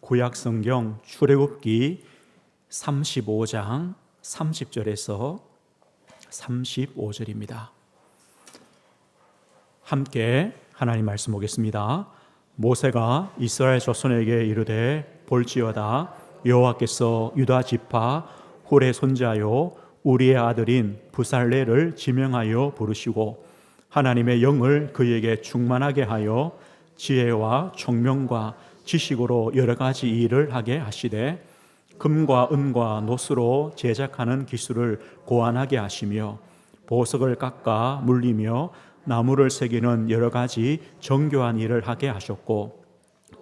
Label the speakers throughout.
Speaker 1: 구약성경 출애굽기 35장 30절에서 35절입니다. 함께 하나님 말씀 보겠습니다. 모세가 이스라엘 자손에게 이르되 볼지어다 여호와께서 유다 지파 훌의 손자요 우리의 아들인 부살레를 지명하여 부르시고 하나님의 영을 그에게 충만하게 하여 지혜와 총명과 지식으로 여러 가지 일을 하게 하시되 금과 은과 노스로 제작하는 기술을 고안하게 하시며 보석을 깎아 물리며 나무를 새기는 여러 가지 정교한 일을 하게 하셨고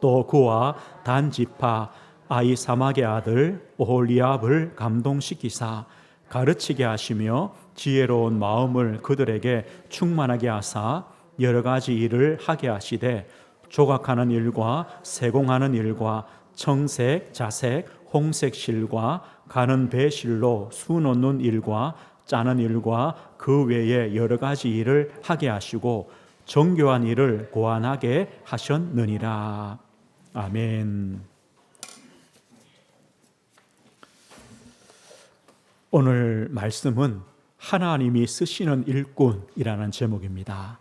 Speaker 1: 또 그와 단 지파 아히사막의 아들 오홀리압을 감동시키사 가르치게 하시며 지혜로운 마음을 그들에게 충만하게 하사 여러 가지 일을 하게 하시되 조각하는 일과 세공하는 일과 청색, 자색, 홍색 실과 가는 배실로 수 놓는 일과 짜는 일과 그 외에 여러 가지 일을 하게 하시고 정교한 일을 고안하게 하셨느니라. 아멘. 오늘 말씀은 하나님이 쓰시는 일꾼이라는 제목입니다.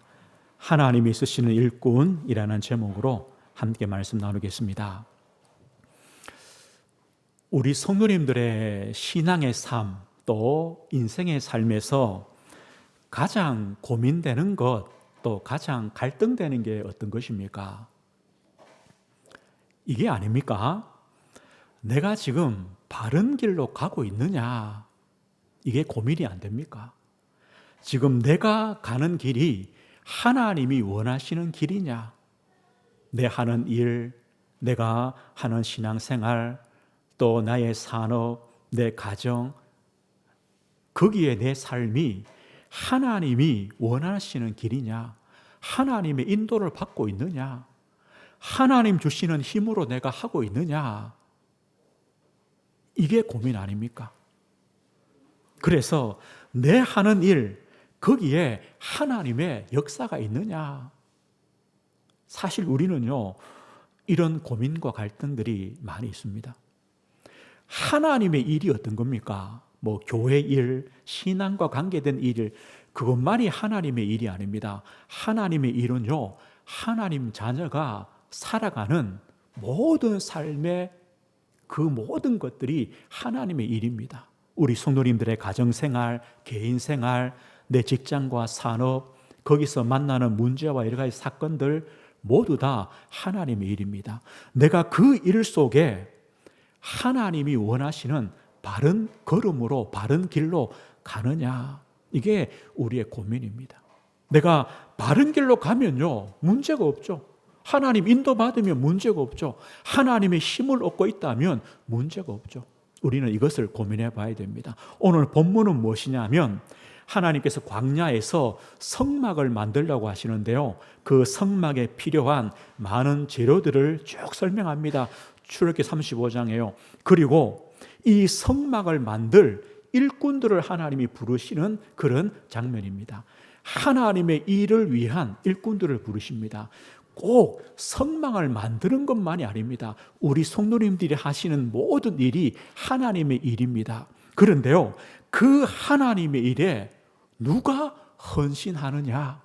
Speaker 1: 하나님이 쓰시는 일꾼이라는 제목으로 함께 말씀 나누겠습니다. 우리 성도님들의 신앙의 삶, 또 인생의 삶에서 가장 고민되는 것, 또 가장 갈등되는 게 어떤 것입니까? 이게 아닙니까? 내가 지금 바른 길로 가고 있느냐? 이게 고민이 안 됩니까? 지금 내가 가는 길이 하나님이 원하시는 길이냐? 내 하는 일, 내가 하는 신앙생활, 또 나의 산업, 내 가정, 거기에 내 삶이 하나님이 원하시는 길이냐? 하나님의 인도를 받고 있느냐? 하나님 주시는 힘으로 내가 하고 있느냐? 이게 고민 아닙니까? 그래서 내 하는 일, 거기에 하나님의 역사가 있느냐? 사실 우리는요, 이런 고민과 갈등들이 많이 있습니다. 하나님의 일이 어떤 겁니까? 뭐 교회 일, 신앙과 관계된 일, 그것만이 하나님의 일이 아닙니다. 하나님의 일은요, 하나님 자녀가 살아가는 모든 삶의 그 모든 것들이 하나님의 일입니다. 우리 성도님들의 가정생활, 개인생활, 내 직장과 산업, 거기서 만나는 문제와 여러 가지 사건들 모두 다 하나님의 일입니다. 내가 그 일 속에 하나님이 원하시는 바른 걸음으로, 바른 길로 가느냐? 이게 우리의 고민입니다. 내가 바른 길로 가면요, 문제가 없죠. 하나님 인도받으면 문제가 없죠. 하나님의 힘을 얻고 있다면 문제가 없죠. 우리는 이것을 고민해 봐야 됩니다. 오늘 본문은 무엇이냐면 하나님께서 광야에서 성막을 만들려고 하시는데요, 그 성막에 필요한 많은 재료들을 쭉 설명합니다. 출애굽기 35장에요. 그리고 이 성막을 만들 일꾼들을 하나님이 부르시는 그런 장면입니다. 하나님의 일을 위한 일꾼들을 부르십니다. 꼭 성막을 만드는 것만이 아닙니다. 우리 성도님들이 하시는 모든 일이 하나님의 일입니다. 그런데요, 그 하나님의 일에 누가 헌신하느냐?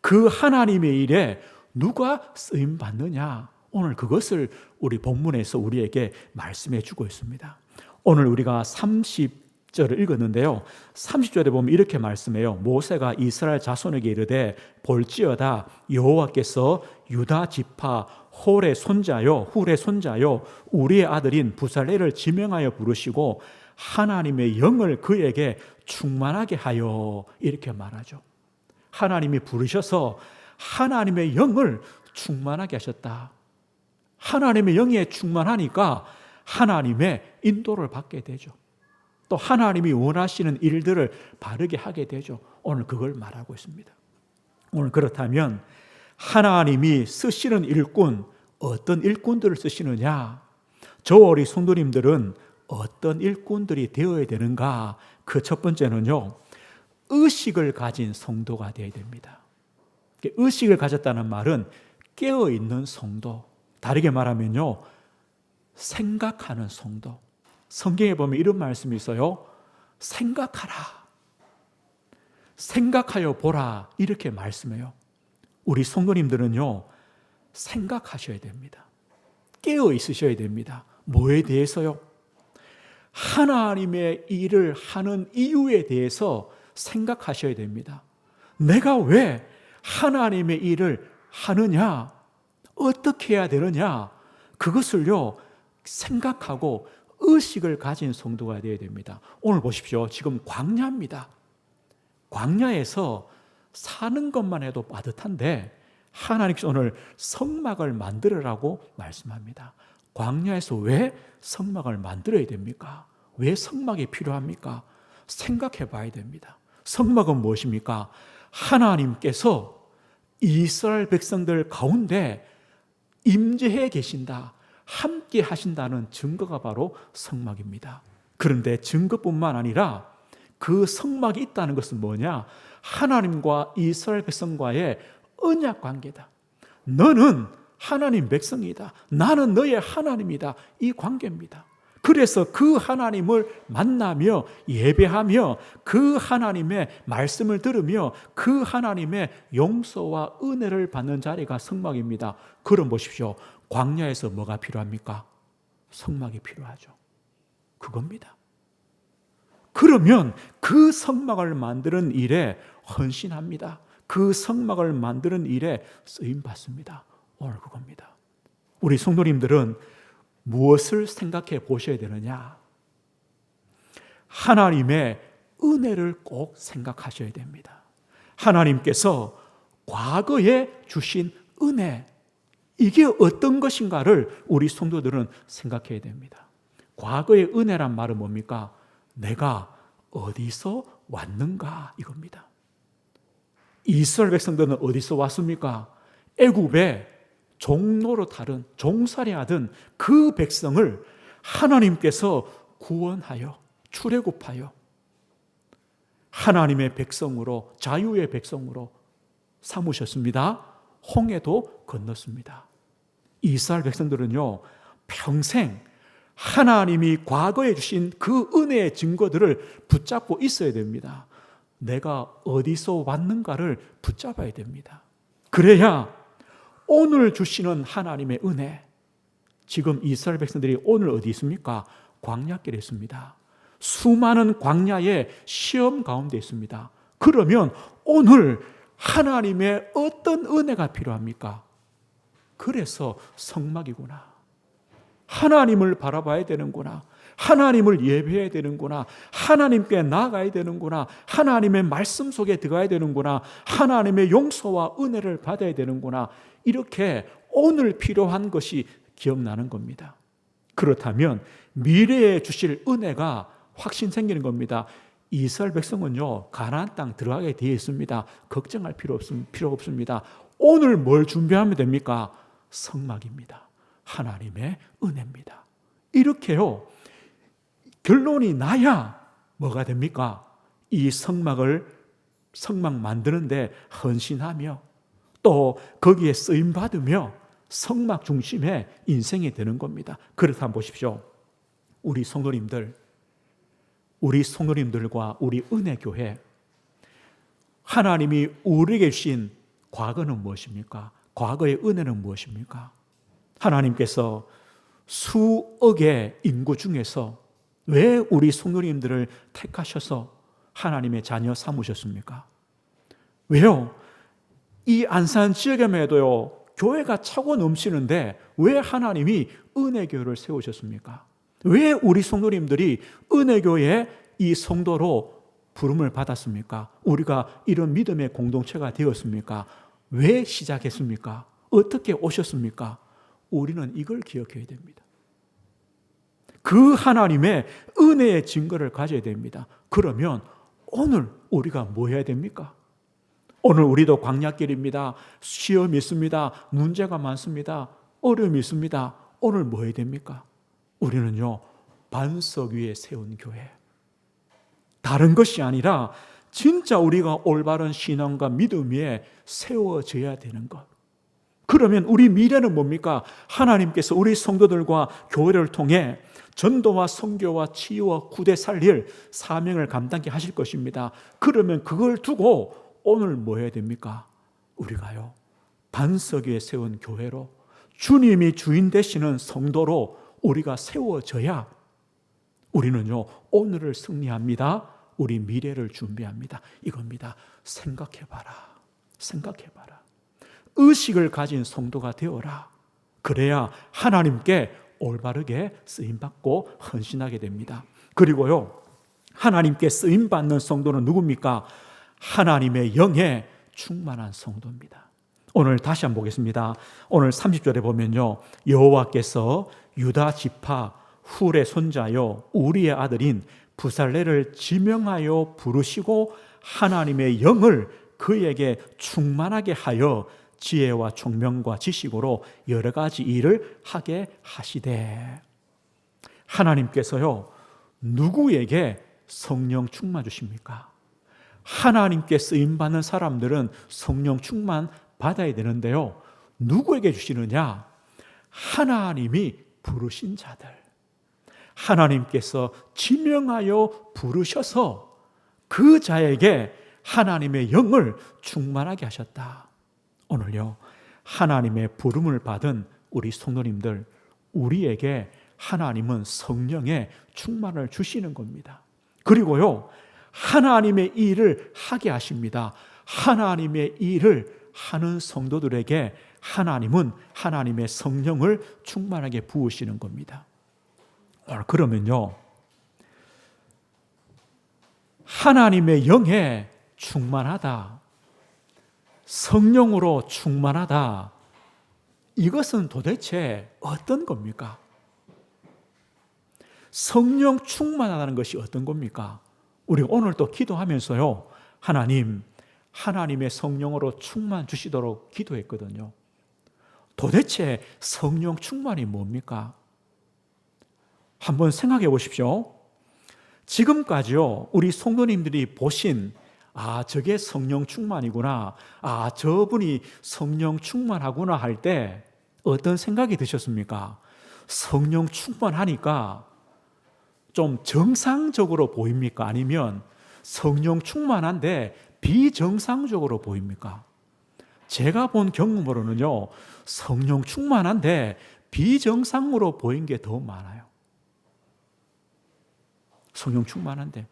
Speaker 1: 그 하나님의 일에 누가 쓰임받느냐? 오늘 그것을 우리 본문에서 우리에게 말씀해 주고 있습니다. 오늘 우리가 30절을 읽었는데요, 30절에 보면 이렇게 말씀해요. 모세가 이스라엘 자손에게 이르되 볼지어다 여호와께서 유다 지파 훌의 손자요 우리의 아들인 부살레를 지명하여 부르시고 하나님의 영을 그에게 충만하게 하여, 이렇게 말하죠. 하나님이 부르셔서 하나님의 영을 충만하게 하셨다. 하나님의 영에 충만하니까 하나님의 인도를 받게 되죠. 또 하나님이 원하시는 일들을 바르게 하게 되죠. 오늘 그걸 말하고 있습니다. 오늘 그렇다면 하나님이 쓰시는 일꾼, 어떤 일꾼들을 쓰시느냐? 저 우리 성도님들은 어떤 일꾼들이 되어야 되는가? 그 첫 번째는요, 의식을 가진 성도가 되어야 됩니다. 의식을 가졌다는 말은 깨어있는 성도, 다르게 말하면요, 생각하는 성도. 성경에 보면 이런 말씀이 있어요. 생각하라. 생각하여 보라. 이렇게 말씀해요. 우리 성도님들은요, 생각하셔야 됩니다. 깨어 있으셔야 됩니다. 뭐에 대해서요? 하나님의 일을 하는 이유에 대해서 생각하셔야 됩니다. 내가 왜 하나님의 일을 하느냐? 어떻게 해야 되느냐? 그것을요, 생각하고 의식을 가진 성도가 되어야 됩니다. 오늘 보십시오. 지금 광야입니다. 광야에서 사는 것만 해도 빠듯한데 하나님께서 오늘 성막을 만들으라고 말씀합니다. 광야에서 왜 성막을 만들어야 됩니까? 왜 성막이 필요합니까? 생각해 봐야 됩니다. 성막은 무엇입니까? 하나님께서 이스라엘 백성들 가운데 임재해 계신다, 함께 하신다는 증거가 바로 성막입니다. 그런데 증거뿐만 아니라 그 성막이 있다는 것은 뭐냐? 하나님과 이스라엘 백성과의 언약 관계다. 너는 하나님 백성이다. 나는 너의 하나님이다. 이 관계입니다. 그래서 그 하나님을 만나며 예배하며 그 하나님의 말씀을 들으며 그 하나님의 용서와 은혜를 받는 자리가 성막입니다. 그럼 보십시오. 광야에서 뭐가 필요합니까? 성막이 필요하죠. 그겁니다. 그러면 그 성막을 만드는 일에 헌신합니다. 그 성막을 만드는 일에 쓰임받습니다. 오늘 그겁니다. 우리 성도님들은 무엇을 생각해 보셔야 되느냐? 하나님의 은혜를 꼭 생각하셔야 됩니다. 하나님께서 과거에 주신 은혜, 이게 어떤 것인가를 우리 성도들은 생각해야 됩니다. 과거의 은혜란 말은 뭡니까? 내가 어디서 왔는가 이겁니다. 이스라엘 백성들은 어디서 왔습니까? 애굽에 종로로 다른 종살이하던 그 백성을 하나님께서 구원하여 출애굽하여 하나님의 백성으로, 자유의 백성으로 삼으셨습니다. 홍해도 건넜습니다. 이스라엘 백성들은요, 평생 하나님이 과거에 주신 그 은혜의 증거들을 붙잡고 있어야 됩니다. 내가 어디서 왔는가를 붙잡아야 됩니다. 그래야 오늘 주시는 하나님의 은혜, 지금 이스라엘 백성들이 오늘 어디 있습니까? 광야길에 있습니다. 수많은 광야의 시험 가운데 있습니다. 그러면 오늘 하나님의 어떤 은혜가 필요합니까? 그래서 성막이구나. 하나님을 바라봐야 되는구나. 하나님을 예배해야 되는구나. 하나님께 나아가야 되는구나. 하나님의 말씀 속에 들어가야 되는구나. 하나님의 용서와 은혜를 받아야 되는구나. 이렇게 오늘 필요한 것이 기억나는 겁니다. 그렇다면 미래에 주실 은혜가 확신 생기는 겁니다. 이스라엘 백성은요, 가나안 땅 들어가게 되어 있습니다. 걱정할 필요가 없습니다. 오늘 뭘 준비하면 됩니까? 성막입니다. 하나님의 은혜입니다. 이렇게요, 결론이 나야 뭐가 됩니까? 이 성막 만드는데 헌신하며 또 거기에 쓰임받으며 성막 중심의 인생이 되는 겁니다. 그렇다면 보십시오. 우리 성도님들과 우리 은혜교회, 하나님이 우리에게 주신 과거는 무엇입니까? 과거의 은혜는 무엇입니까? 하나님께서 수억의 인구 중에서 왜 우리 성도님들을 택하셔서 하나님의 자녀 삼으셨습니까? 왜요? 이 안산 지역에만 해도요, 교회가 차고 넘치는데 왜 하나님이 은혜교회를 세우셨습니까? 왜 우리 성도님들이 은혜교회의 이 성도로 부름을 받았습니까? 우리가 이런 믿음의 공동체가 되었습니까? 왜 시작했습니까? 어떻게 오셨습니까? 우리는 이걸 기억해야 됩니다. 그 하나님의 은혜의 증거를 가져야 됩니다. 그러면 오늘 우리가 뭐 해야 됩니까? 오늘 우리도 광야길입니다. 시험이 있습니다. 문제가 많습니다. 어려움이 있습니다. 오늘 뭐 해야 됩니까? 우리는요, 반석 위에 세운 교회. 다른 것이 아니라 진짜 우리가 올바른 신앙과 믿음 위에 세워져야 되는 것. 그러면 우리 미래는 뭡니까? 하나님께서 우리 성도들과 교회를 통해 전도와 선교와 치유와 구대 살릴 사명을 감당케 하실 것입니다. 그러면 그걸 두고 오늘 뭐 해야 됩니까? 우리가요, 반석 위에 세운 교회로, 주님이 주인 되시는 성도로 우리가 세워져야 우리는요, 오늘을 승리합니다. 우리 미래를 준비합니다. 이겁니다. 생각해봐라. 생각해봐라. 의식을 가진 성도가 되어라. 그래야 하나님께 올바르게 쓰임받고 헌신하게 됩니다. 그리고요, 하나님께 쓰임받는 성도는 누굽니까? 하나님의 영에 충만한 성도입니다. 오늘 다시 한번 보겠습니다. 오늘 30절에 보면요, 여호와께서 유다 지파 훌의 손자요 우리의 아들인 부살레를 지명하여 부르시고 하나님의 영을 그에게 충만하게 하여 지혜와 총명과 지식으로 여러 가지 일을 하게 하시되. 하나님께서요, 누구에게 성령 충만 주십니까? 하나님께 쓰임받는 사람들은 성령 충만 받아야 되는데요, 누구에게 주시느냐? 하나님이 부르신 자들, 하나님께서 지명하여 부르셔서 그 자에게 하나님의 영을 충만하게 하셨다. 오늘요, 하나님의 부름을 받은 우리 성도님들, 우리에게 하나님은 성령의 충만을 주시는 겁니다. 그리고요, 하나님의 일을 하게 하십니다. 하나님의 일을 하는 성도들에게 하나님은 하나님의 성령을 충만하게 부으시는 겁니다. 그러면요, 하나님의 영에 충만하다, 성령으로 충만하다, 이것은 도대체 어떤 겁니까? 성령 충만하다는 것이 어떤 겁니까? 우리가 오늘 또 기도하면서요, 하나님, 하나님의 성령으로 충만 주시도록 기도했거든요. 도대체 성령 충만이 뭡니까? 한번 생각해 보십시오. 지금까지요, 우리 성도님들이 보신, 저게 성령 충만이구나, 저분이 성령 충만하구나 할 때 어떤 생각이 드셨습니까? 성령 충만하니까 좀 정상적으로 보입니까? 아니면 성령 충만한데 비정상적으로 보입니까? 제가 본 경험으로는요, 성령 충만한데 비정상으로 보인 게 더 많아요. 성령 충만한데.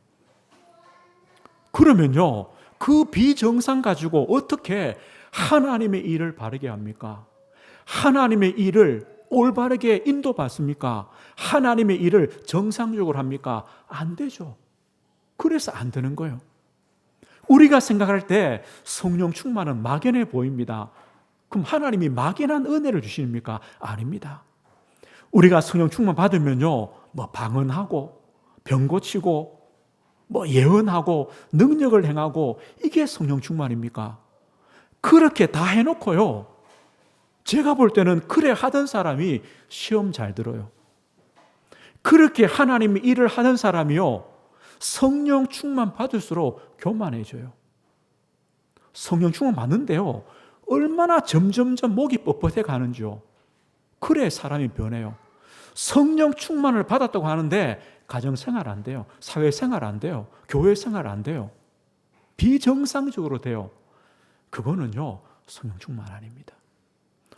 Speaker 1: 그러면요, 그 비정상 가지고 어떻게 하나님의 일을 바르게 합니까? 하나님의 일을 올바르게 인도받습니까? 하나님의 일을 정상적으로 합니까? 안 되죠. 그래서 안 되는 거예요. 우리가 생각할 때 성령 충만은 막연해 보입니다. 그럼 하나님이 막연한 은혜를 주십니까? 아닙니다. 우리가 성령 충만 받으면요, 방언하고 병 고치고 예언하고 능력을 행하고, 이게 성령 충만입니까? 그렇게 다 해놓고요, 제가 볼 때는 그래 하던 사람이 시험 잘 들어요. 그렇게 하나님의 일을 하는 사람이요, 성령 충만 받을수록 교만해져요. 성령 충만 받는데요, 얼마나 점점점 목이 뻣뻣해 가는지요. 그래 사람이 변해요. 성령 충만을 받았다고 하는데 가정생활 안 돼요. 사회생활 안 돼요. 교회생활 안 돼요. 비정상적으로 돼요. 그거는요, 성령 충만 아닙니다.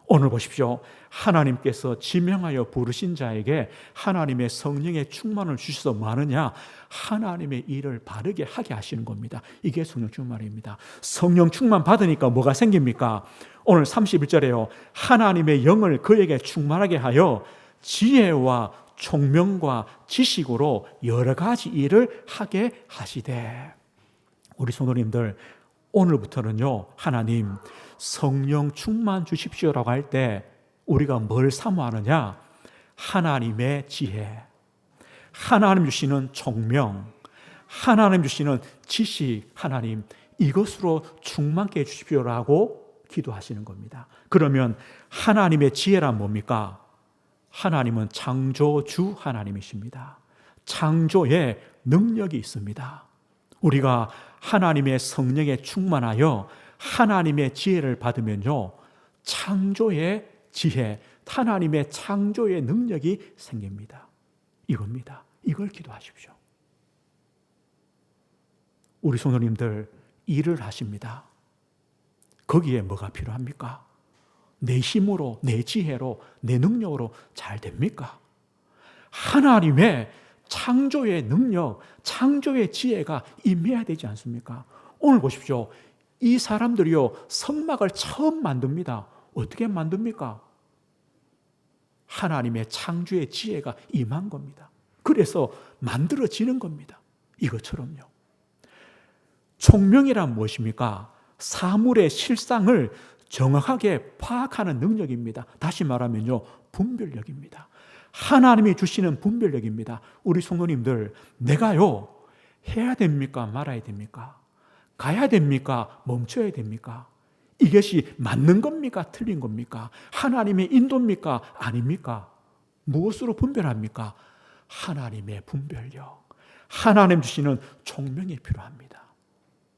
Speaker 1: 오늘 보십시오. 하나님께서 지명하여 부르신 자에게 하나님의 성령의 충만을 주셔서 뭐 하느냐? 하나님의 일을 바르게 하게 하시는 겁니다. 이게 성령 충만입니다. 성령 충만 받으니까 뭐가 생깁니까? 오늘 31절에요. 하나님의 영을 그에게 충만하게 하여 지혜와 총명과 지식으로 여러 가지 일을 하게 하시되. 우리 성도님들, 오늘부터는요, 하나님 성령 충만 주십시오라고 할 때 우리가 뭘 사모하느냐? 하나님의 지혜, 하나님 주시는 총명, 하나님 주시는 지식, 하나님 이것으로 충만케 해주십시오라고 기도하시는 겁니다. 그러면 하나님의 지혜란 뭡니까? 하나님은 창조주 하나님이십니다. 창조에 능력이 있습니다. 우리가 하나님의 성령에 충만하여 하나님의 지혜를 받으면요, 창조의 지혜, 하나님의 창조의 능력이 생깁니다. 이겁니다. 이걸 기도하십시오. 우리 성도님들 일을 하십니다. 거기에 뭐가 필요합니까? 내 힘으로, 내 지혜로, 내 능력으로 잘 됩니까? 하나님의 창조의 능력, 창조의 지혜가 임해야 되지 않습니까? 오늘 보십시오. 이 사람들이요, 성막을 처음 만듭니다. 어떻게 만듭니까? 하나님의 창조의 지혜가 임한 겁니다. 그래서 만들어지는 겁니다. 이것처럼요. 총명이란 무엇입니까? 사물의 실상을 정확하게 파악하는 능력입니다. 다시 말하면요, 분별력입니다. 하나님이 주시는 분별력입니다. 우리 성도님들, 내가요, 해야 됩니까? 말아야 됩니까? 가야 됩니까? 멈춰야 됩니까? 이것이 맞는 겁니까? 틀린 겁니까? 하나님의 인도입니까? 아닙니까? 무엇으로 분별합니까? 하나님의 분별력. 하나님 주시는 총명이 필요합니다.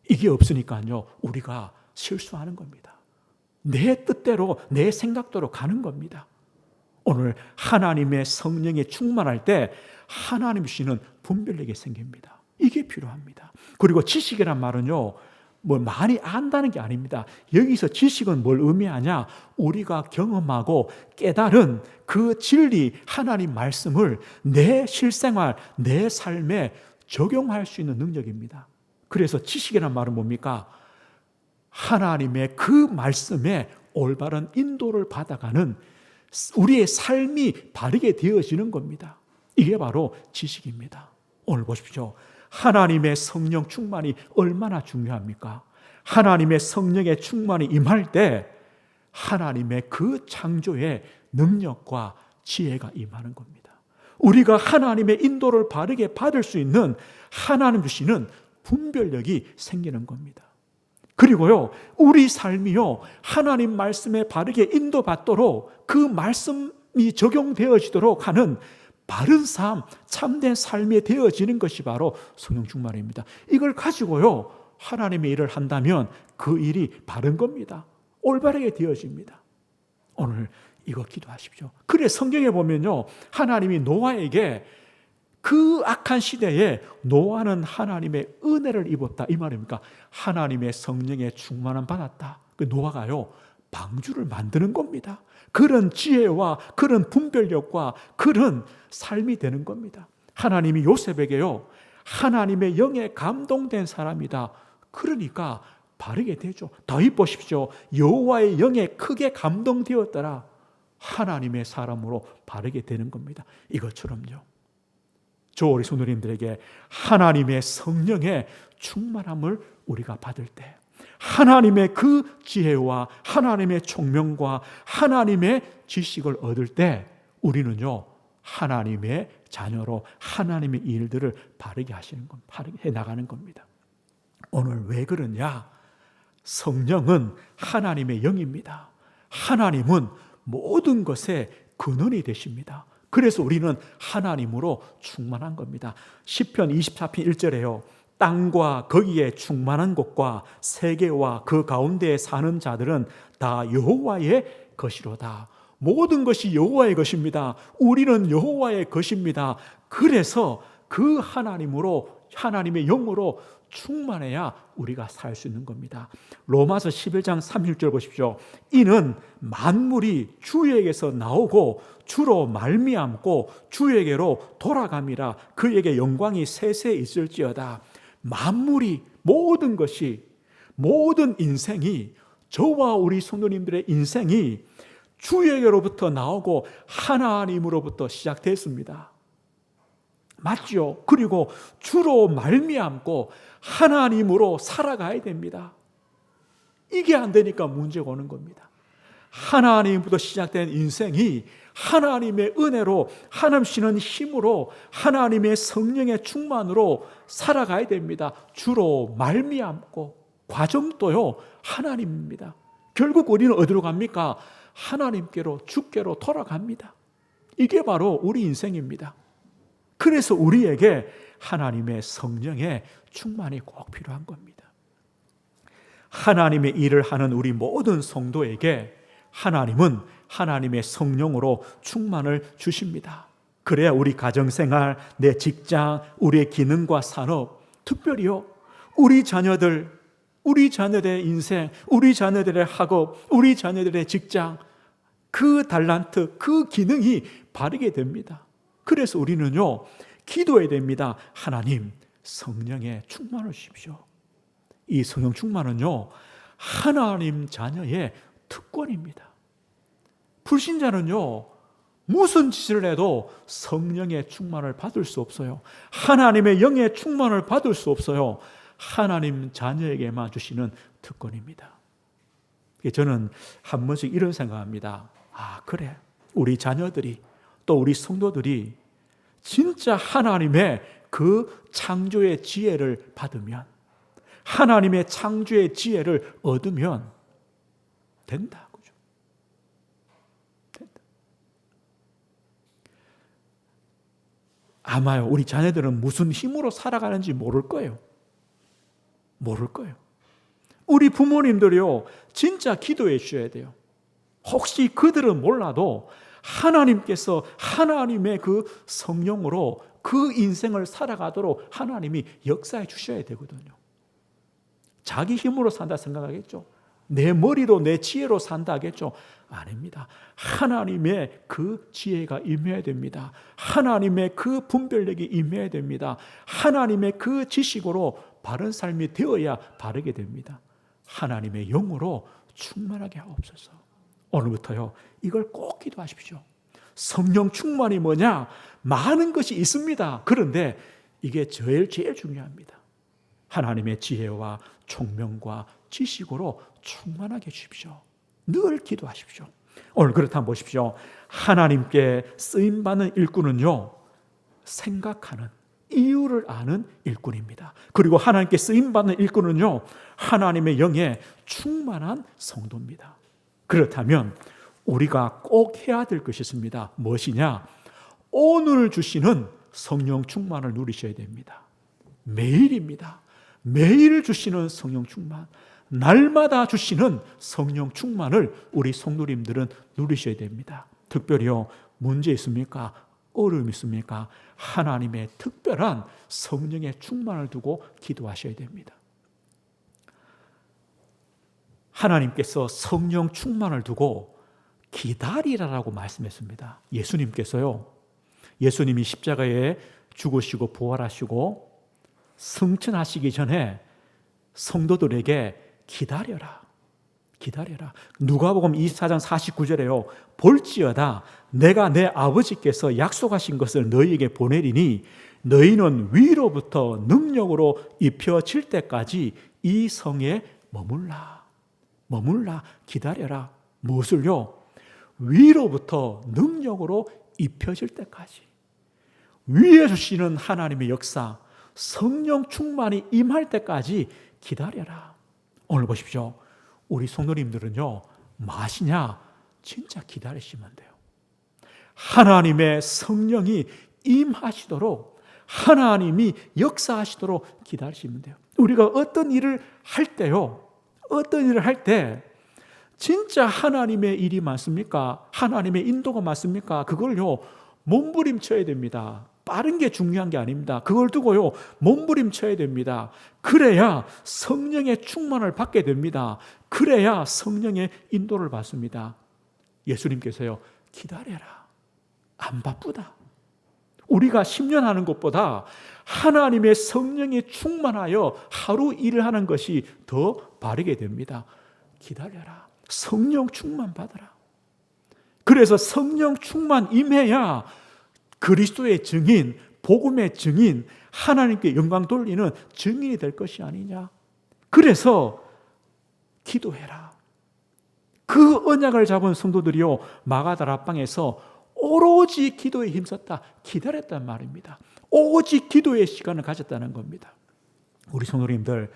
Speaker 1: 이게 없으니까요, 우리가 실수하는 겁니다. 내 뜻대로, 내 생각대로 가는 겁니다. 오늘 하나님의 성령에 충만할 때 하나님 주시는 분별력이 생깁니다. 이게 필요합니다. 그리고 지식이란 말은요, 뭐 많이 안다는 게 아닙니다. 여기서 지식은 뭘 의미하냐? 우리가 경험하고 깨달은 그 진리, 하나님 말씀을 내 실생활, 내 삶에 적용할 수 있는 능력입니다. 그래서 지식이란 말은 뭡니까? 하나님의 그 말씀에 올바른 인도를 받아가는 우리의 삶이 바르게 되어지는 겁니다. 이게 바로 지식입니다. 오늘 보십시오. 하나님의 성령 충만이 얼마나 중요합니까? 하나님의 성령의 충만이 임할 때 하나님의 그 창조의 능력과 지혜가 임하는 겁니다. 우리가 하나님의 인도를 바르게 받을 수 있는 하나님 주시는 분별력이 생기는 겁니다. 그리고요, 우리 삶이요, 하나님 말씀에 바르게 인도받도록 그 말씀이 적용되어지도록 하는 바른 삶, 참된 삶이 되어지는 것이 바로 성령 충만입니다. 이걸 가지고요, 하나님의 일을 한다면 그 일이 바른 겁니다. 올바르게 되어집니다. 오늘 이거 기도하십시오. 그래 성경에 보면요, 하나님이 노아에게 그 악한 시대에 노아는 하나님의 은혜를 입었다, 이 말입니까? 하나님의 성령의 충만함 받았다. 그 노아가요, 방주를 만드는 겁니다. 그런 지혜와 그런 분별력과 그런 삶이 되는 겁니다. 하나님이 요셉에게요, 하나님의 영에 감동된 사람이다. 그러니까 바르게 되죠. 다윗 보십시오. 여호와의 영에 크게 감동되었더라. 하나님의 사람으로 바르게 되는 겁니다. 이것처럼요, 저 우리 성도님들에게 하나님의 성령의 충만함을 우리가 받을 때, 하나님의 그 지혜와 하나님의 총명과 하나님의 지식을 얻을 때 우리는요, 하나님의 자녀로 하나님의 일들을 바르게 하시는 것, 바르게 해 나가는 겁니다. 오늘 왜 그러냐? 성령은 하나님의 영입니다. 하나님은 모든 것의 근원이 되십니다. 그래서 우리는 하나님으로 충만한 겁니다. 시편 24편 1절에요. 땅과 거기에 충만한 곳과 세계와 그 가운데에 사는 자들은 다 여호와의 것이로다. 모든 것이 여호와의 것입니다. 우리는 여호와의 것입니다. 그래서 그 하나님으로, 하나님의 영으로 충만해야 우리가 살 수 있는 겁니다. 로마서 11장 30절 보십시오. 이는 만물이 주에게서 나오고 주로 말미암고 주에게로 돌아감이라. 그에게 영광이 세세 있을지어다. 만물이, 모든 것이, 모든 인생이, 저와 우리 성도님들의 인생이 주에게로부터 나오고 하나님으로부터 시작됐습니다. 맞죠? 그리고 주로 말미암고 하나님으로 살아가야 됩니다. 이게 안 되니까 문제가 오는 겁니다. 하나님부터 시작된 인생이 하나님의 은혜로, 하나님 주시는 힘으로, 하나님의 성령의 충만으로 살아가야 됩니다. 주로 말미암고, 과정도요, 하나님입니다. 결국 우리는 어디로 갑니까? 하나님께로, 주께로 돌아갑니다. 이게 바로 우리 인생입니다. 그래서 우리에게 하나님의 성령의 충만이 꼭 필요한 겁니다. 하나님의 일을 하는 우리 모든 성도에게 하나님은 하나님의 성령으로 충만을 주십니다. 그래야 우리 가정생활, 내 직장, 우리의 기능과 산업, 특별히요 우리 자녀들의 인생, 우리 자녀들의 학업, 우리 자녀들의 직장, 그 달란트, 그 기능이 바르게 됩니다. 그래서 우리는요 기도해야 됩니다. 하나님, 성령의 충만을 주십시오. 이 성령 충만은요 하나님 자녀의 특권입니다. 불신자는요 무슨 짓을 해도 성령의 충만을 받을 수 없어요. 하나님의 영의 충만을 받을 수 없어요. 하나님 자녀에게만 주시는 특권입니다. 저는 한 번씩 이런 생각합니다. 그래, 우리 자녀들이 또 우리 성도들이 진짜 하나님의 그 창조의 지혜를 받으면, 하나님의 창조의 지혜를 얻으면 된다. 그죠? 된다. 아마요, 우리 자녀들은 무슨 힘으로 살아가는지 모를 거예요. 우리 부모님들이요, 진짜 기도해 주셔야 돼요. 혹시 그들은 몰라도 하나님께서 하나님의 그 성령으로 그 인생을 살아가도록 하나님이 역사해 주셔야 되거든요. 자기 힘으로 산다 생각하겠죠? 내 머리로 내 지혜로 산다 하겠죠? 아닙니다. 하나님의 그 지혜가 임해야 됩니다. 하나님의 그 분별력이 임해야 됩니다. 하나님의 그 지식으로 바른 삶이 되어야 바르게 됩니다. 하나님의 영으로 충만하게 하옵소서. 오늘부터요 이걸 꼭 기도하십시오. 성령 충만이 뭐냐? 많은 것이 있습니다. 그런데 이게 제일 중요합니다. 하나님의 지혜와 총명과 지식으로 충만하게 해주십시오. 늘 기도하십시오. 오늘 그렇다면 보십시오. 하나님께 쓰임받는 일꾼은요 생각하는, 이유를 아는 일꾼입니다. 그리고 하나님께 쓰임받는 일꾼은요 하나님의 영에 충만한 성도입니다. 그렇다면 우리가 꼭 해야 될 것이 있습니다. 무엇이냐? 오늘 주시는 성령 충만을 누리셔야 됩니다. 매일입니다. 매일 주시는 성령 충만, 날마다 주시는 성령 충만을 우리 성도님들은 누리셔야 됩니다. 특별히요, 문제 있습니까? 어려움 있습니까? 하나님의 특별한 성령의 충만을 두고 기도하셔야 됩니다. 하나님께서 성령 충만을 두고 기다리라라고 말씀했습니다. 예수님께서요, 예수님이 십자가에 죽으시고 부활하시고 승천하시기 전에 성도들에게 기다려라. 누가복음 24장 49절에요. 볼지어다 내가 내 아버지께서 약속하신 것을 너희에게 보내리니 너희는 위로부터 능력으로 입혀질 때까지 이 성에 머물라. 기다려라. 무엇을요? 위로부터 능력으로 입혀질 때까지. 위에 주시는 하나님의 역사, 성령 충만이 임할 때까지 기다려라. 오늘 보십시오. 우리 성도님들은요, 마시냐? 진짜 기다리시면 돼요. 하나님의 성령이 임하시도록, 하나님이 역사하시도록 기다리시면 돼요. 우리가 어떤 일을 할 때 진짜 하나님의 일이 많습니까? 하나님의 인도가 많습니까? 그걸요 몸부림쳐야 됩니다. 빠른 게 중요한 게 아닙니다. 그걸 두고요 몸부림쳐야 됩니다. 그래야 성령의 충만을 받게 됩니다. 그래야 성령의 인도를 받습니다. 예수님께서요, 기다려라. 안 바쁘다. 우리가 10년 하는 것보다 하나님의 성령이 충만하여 하루 일을 하는 것이 더 바르게 됩니다. 기다려라. 성령 충만 받아라. 그래서 성령 충만 임해야 그리스도의 증인, 복음의 증인, 하나님께 영광 돌리는 증인이 될 것이 아니냐. 그래서 기도해라. 그 언약을 잡은 성도들이요, 마가다락방에서 오로지 기도에 힘썼다, 기다렸단 말입니다. 오직 기도의 시간을 가졌다는 겁니다. 우리 성도님들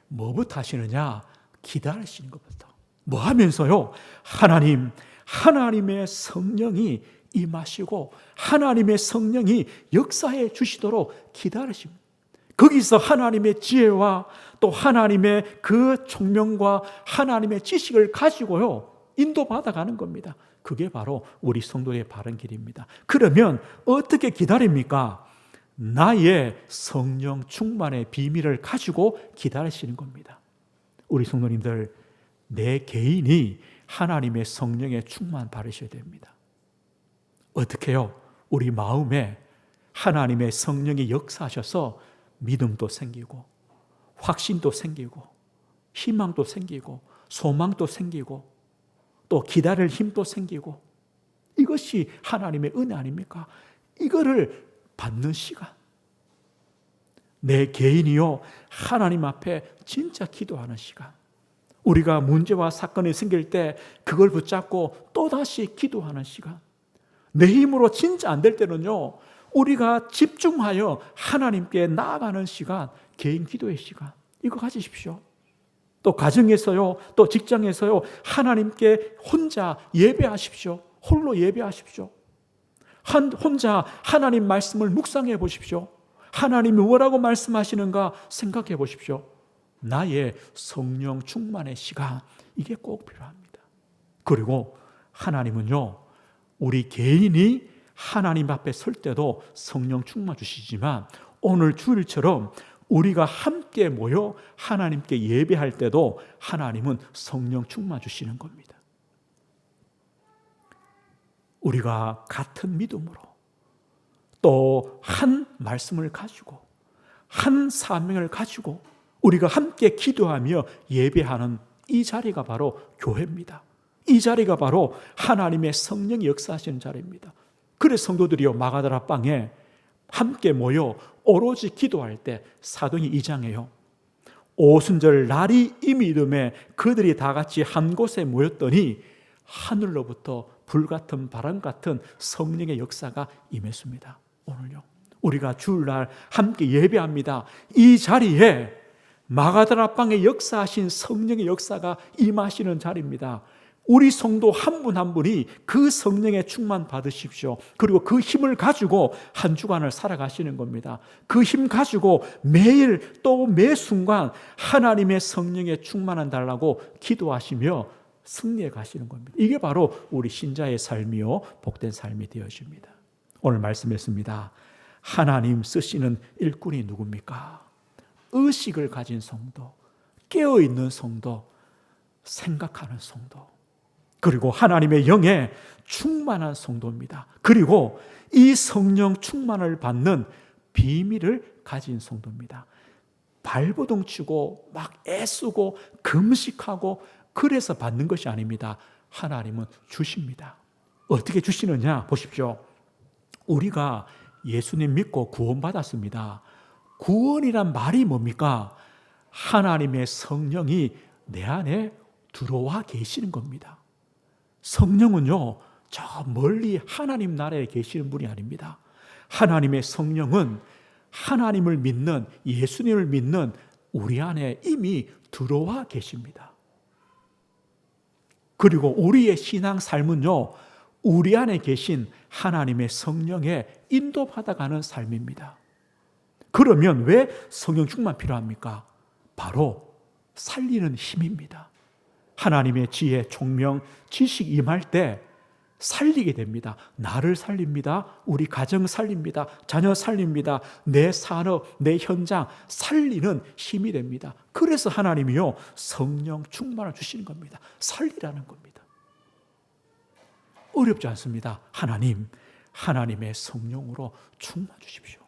Speaker 1: 뭐부터 하시느냐? 기다리시는 것부터. 뭐 하면서요? 하나님의 성령이 임하시고 하나님의 성령이 역사해 주시도록 기다리십니다. 거기서 하나님의 지혜와 또 하나님의 그 총명과 하나님의 지식을 가지고요, 인도받아가는 겁니다. 그게 바로 우리 성도의 바른 길입니다. 그러면 어떻게 기다립니까? 나의 성령 충만의 비밀을 가지고 기다리시는 겁니다. 우리 성도님들, 내 개인이 하나님의 성령의 충만 받으셔야 됩니다. 어떻게 해요? 우리 마음에 하나님의 성령이 역사하셔서 믿음도 생기고 확신도 생기고 희망도 생기고 소망도 생기고 또 기다릴 힘도 생기고, 이것이 하나님의 은혜 아닙니까? 이거를 받는 시간, 내 개인이요 하나님 앞에 진짜 기도하는 시간, 우리가 문제와 사건이 생길 때 그걸 붙잡고 또다시 기도하는 시간, 내 힘으로 진짜 안 될 때는요 우리가 집중하여 하나님께 나아가는 시간, 개인 기도의 시간, 이거 가지십시오. 또 가정에서요, 또 직장에서요, 하나님께 혼자 예배하십시오. 홀로 예배하십시오. 혼자 하나님 말씀을 묵상해 보십시오. 하나님이 뭐라고 말씀하시는가 생각해 보십시오. 나의 성령 충만의 시간, 이게 꼭 필요합니다. 그리고 하나님은요, 우리 개인이 하나님 앞에 설 때도 성령 충만 주시지만, 오늘 주일처럼 우리가 함께 모여 하나님께 예배할 때도 하나님은 성령 충만 주시는 겁니다. 우리가 같은 믿음으로 또 한 말씀을 가지고 한 사명을 가지고 우리가 함께 기도하며 예배하는 이 자리가 바로 교회입니다. 이 자리가 바로 하나님의 성령이 역사하시는 자리입니다. 그래서 성도들이요, 마가다라 방에 함께 모여 오로지 기도할 때 사도행전 2장에요, 오순절 날이 이미 이름에 그들이 다 같이 한 곳에 모였더니 하늘로부터 불같은 바람 같은 성령의 역사가 임했습니다. 오늘요, 우리가 주일날 함께 예배합니다. 이 자리에 마가다라 방에 역사하신 성령의 역사가 임하시는 자리입니다. 우리 성도 한 분 한 분이 그 성령의 충만 받으십시오. 그리고 그 힘을 가지고 한 주간을 살아가시는 겁니다. 그 힘 가지고 매일 또 매 순간 하나님의 성령의 충만한 달라고 기도하시며 승리해 가시는 겁니다. 이게 바로 우리 신자의 삶이요 복된 삶이 되어집니다. 오늘 말씀했습니다. 하나님 쓰시는 일꾼이 누굽니까? 의식을 가진 성도, 깨어있는 성도, 생각하는 성도, 그리고 하나님의 영에 충만한 성도입니다. 그리고 이 성령 충만을 받는 비밀을 가진 성도입니다. 발버둥 치고 막 애쓰고 금식하고 그래서 받는 것이 아닙니다. 하나님은 주십니다. 어떻게 주시느냐 보십시오. 우리가 예수님 믿고 구원받았습니다. 구원이란 말이 뭡니까? 하나님의 성령이 내 안에 들어와 계시는 겁니다. 성령은요, 저 멀리 하나님 나라에 계시는 분이 아닙니다. 하나님의 성령은 하나님을 믿는, 예수님을 믿는 우리 안에 이미 들어와 계십니다. 그리고 우리의 신앙 삶은요, 우리 안에 계신 하나님의 성령에 인도받아가는 삶입니다. 그러면 왜 성령 충만 필요합니까? 바로 살리는 힘입니다. 하나님의 지혜, 총명, 지식 임할 때 살리게 됩니다. 나를 살립니다. 우리 가정 살립니다. 자녀 살립니다. 내 산업, 내 현장 살리는 힘이 됩니다. 그래서 하나님이요, 성령 충만을 주시는 겁니다. 살리라는 겁니다. 어렵지 않습니다. 하나님, 하나님의 성령으로 충만 주십시오.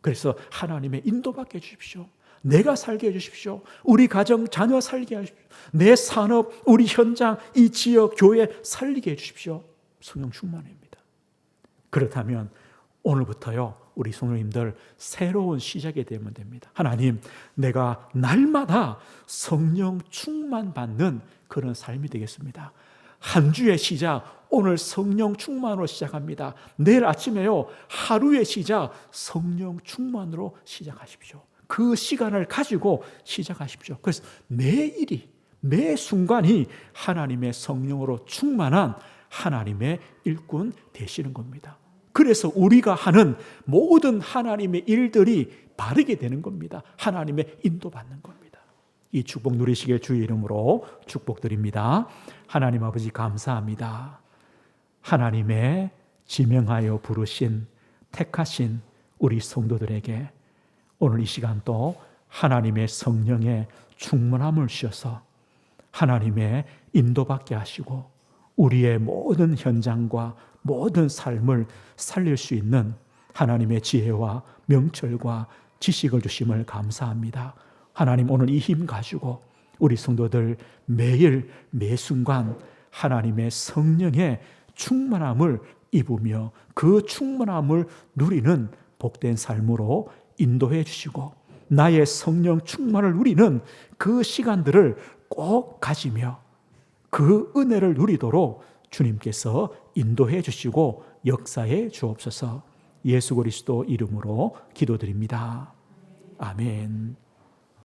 Speaker 1: 그래서 하나님의 인도받게 해주십시오. 내가 살게 해주십시오. 우리 가정, 자녀 살게 해주십시오. 내 산업, 우리 현장, 이 지역, 교회 살리게 해주십시오. 성령 충만입니다. 그렇다면 오늘부터요, 우리 성도님들 새로운 시작이 되면 됩니다. 하나님, 내가 날마다 성령 충만 받는 그런 삶이 되겠습니다. 한 주의 시작, 오늘 성령 충만으로 시작합니다. 내일 아침에요, 하루의 시작, 성령 충만으로 시작하십시오. 그 시간을 가지고 시작하십시오. 그래서 매일이, 매 순간이 하나님의 성령으로 충만한 하나님의 일꾼 되시는 겁니다. 그래서 우리가 하는 모든 하나님의 일들이 바르게 되는 겁니다. 하나님의 인도받는 겁니다. 이 축복 누리시길 주의 이름으로 축복드립니다. 하나님 아버지 감사합니다. 하나님의 지명하여 부르신 택하신 우리 성도들에게 오늘 이 시간 또 하나님의 성령의 충만함을 주셔서 하나님의 인도받게 하시고 우리의 모든 현장과 모든 삶을 살릴 수 있는 하나님의 지혜와 명철과 지식을 주심을 감사합니다. 하나님 오늘 이 힘 가지고 우리 성도들 매일 매순간 하나님의 성령의 충만함을 입으며 그 충만함을 누리는 복된 삶으로 인도해 주시고 나의 성령 충만을 누리는 그 시간들을 꼭 가지며 그 은혜를 누리도록 주님께서 인도해 주시고 역사해 주옵소서. 예수 그리스도 이름으로 기도드립니다. 아멘.